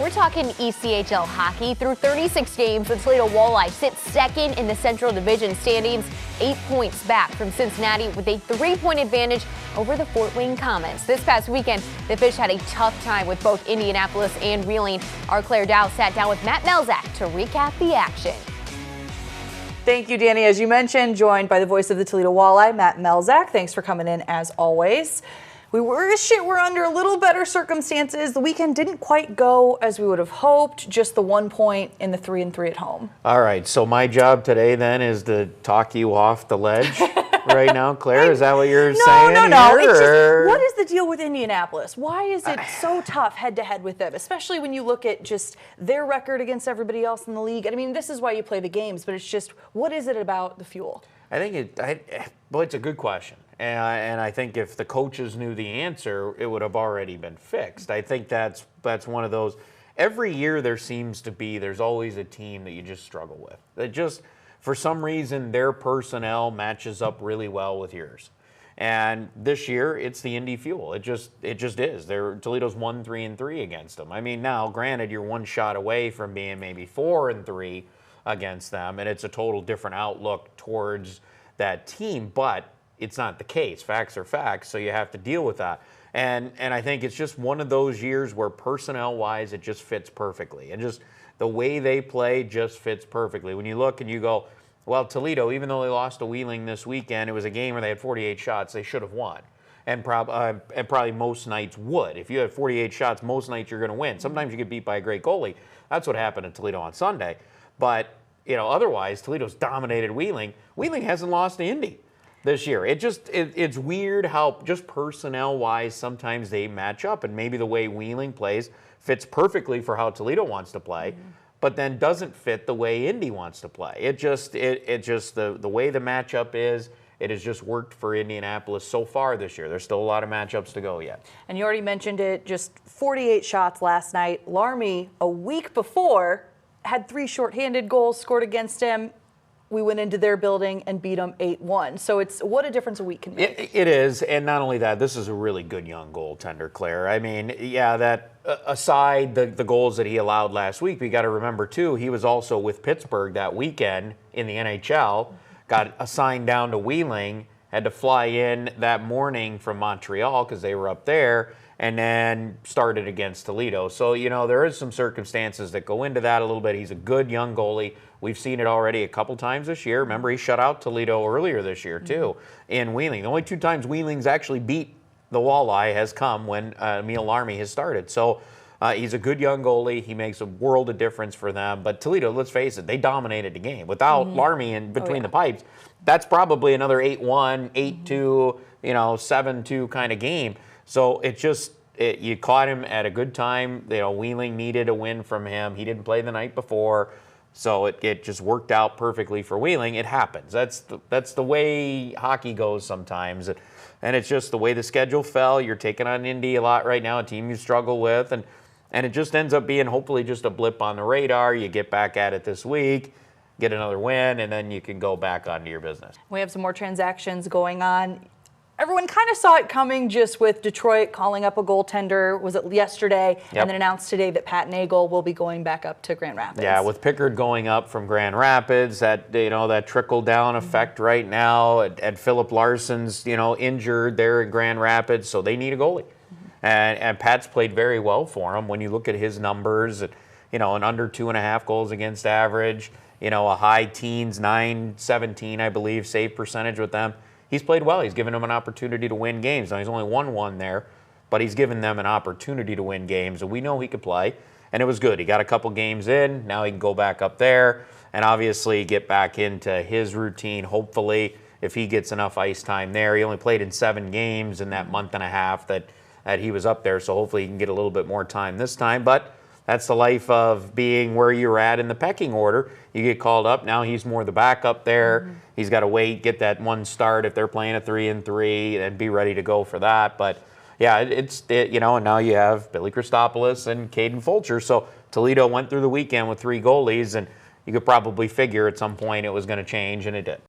We're talking ECHL hockey. Through 36 games, the Toledo Walleye sits second in the Central Division standings, 8 points back from Cincinnati with a 3-point advantage over the Fort Wayne Comets. This past weekend, the Fish had a tough time with both Indianapolis and Wheeling. Our Claire Dow sat down with Matt Melzak to recap the action. Thank you, Danny. As you mentioned, joined by the voice of the Toledo Walleye, Matt Melzak. Thanks for coming in as always. We're under a little better circumstances. The weekend didn't quite go as we would have hoped, just the 1 point in the 3-3 at home. All right, so my job today then is to talk you off the ledge right now, Claire? Is that what you're saying? No. It's just, what is the deal with Indianapolis? Why is it so tough head-to-head with them, especially when you look at just their record against everybody else in the league? I mean, this is why you play the games, but it's just, what is it about the Fuel? I think it's a good question. And I think if the coaches knew the answer, it would have already been fixed. I think that's one of those. Every year there's always a team that you just struggle with. That just, for some reason, their personnel matches up really well with yours. And this year, it's the Indy Fuel. It just is. Toledo's 1-3-3 against them. I mean, now, granted, you're one shot away from being maybe 4-3 against them, and it's a total different outlook towards that team, but it's not the case. Facts are facts, so you have to deal with that. And I think it's just one of those years where personnel-wise it just fits perfectly. And just the way they play just fits perfectly. When you look and you go, well, Toledo, even though they lost to Wheeling this weekend, it was a game where they had 48 shots, they should have won. And probably most nights would. If you have 48 shots, most nights you're going to win. Sometimes you get beat by a great goalie. That's what happened at Toledo on Sunday. But, otherwise, Toledo's dominated Wheeling. Wheeling hasn't lost to Indy this year. It's weird how just personnel-wise sometimes they match up, and maybe the way Wheeling plays fits perfectly for how Toledo wants to play, but then doesn't fit the way Indy wants to play. It just the way the matchup is. It has just worked for Indianapolis so far this year. There's still a lot of matchups to go yet. And you already mentioned it, just 48 shots last night. Larmy, a week before, had 3 shorthanded goals scored against him. We went into their building and beat them 8-1. So it's what a difference a week can make. It is, and not only that, this is a really good young goaltender, Claire. I mean, yeah, that aside the goals that he allowed last week, we got to remember too, he was also with Pittsburgh that weekend in the NHL, got assigned down to Wheeling, had to fly in that morning from Montreal because they were up there, and then started against Toledo. So, there is some circumstances that go into that a little bit. He's a good young goalie. We've seen it already a couple times this year. Remember, he shut out Toledo earlier this year, too, in Wheeling. The only 2 times Wheeling's actually beat the Walleye has come when Emil Larmy has started. So he's a good young goalie. He makes a world of difference for them. But Toledo, let's face it, they dominated the game. Without Larmy in between the pipes, that's probably another 8-1, 8-2, 7-2 kind of game. So you caught him at a good time. Wheeling needed a win from him. He didn't play the night before. So it just worked out perfectly for Wheeling. It happens. That's the way hockey goes sometimes. And it's just the way the schedule fell. You're taking on Indy a lot right now, a team you struggle with. And it just ends up being hopefully just a blip on the radar. You get back at it this week, get another win, and then you can go back onto your business. We have some more transactions going on. Everyone kind of saw it coming just with Detroit calling up a goaltender, was it yesterday, and then announced today that Pat Nagel will be going back up to Grand Rapids. Yeah, with Pickard going up from Grand Rapids, that trickle-down effect right now, and Philip Larson's, injured there in Grand Rapids, so they need a goalie. And Pat's played very well for him when you look at his numbers, an under 2.5 goals against average, a high teens, 9-17, I believe, save percentage with them. He's played well. He's given them an opportunity to win games. Now, he's only won 1 there, but he's given them an opportunity to win games, and we know he could play, and it was good. He got a couple games in. Now he can go back up there and obviously get back into his routine, hopefully, if he gets enough ice time there. He only played in 7 games in that month and a half that he was up there, so hopefully he can get a little bit more time this time, but that's the life of being where you're at in the pecking order. You get called up. Now he's more the backup there. He's got to wait, get that 1 start if they're playing a 3-3, and be ready to go for that. But yeah, and now you have Billy Christopoulos and Caden Fulcher. So Toledo went through the weekend with 3 goalies, and you could probably figure at some point it was going to change, and it did.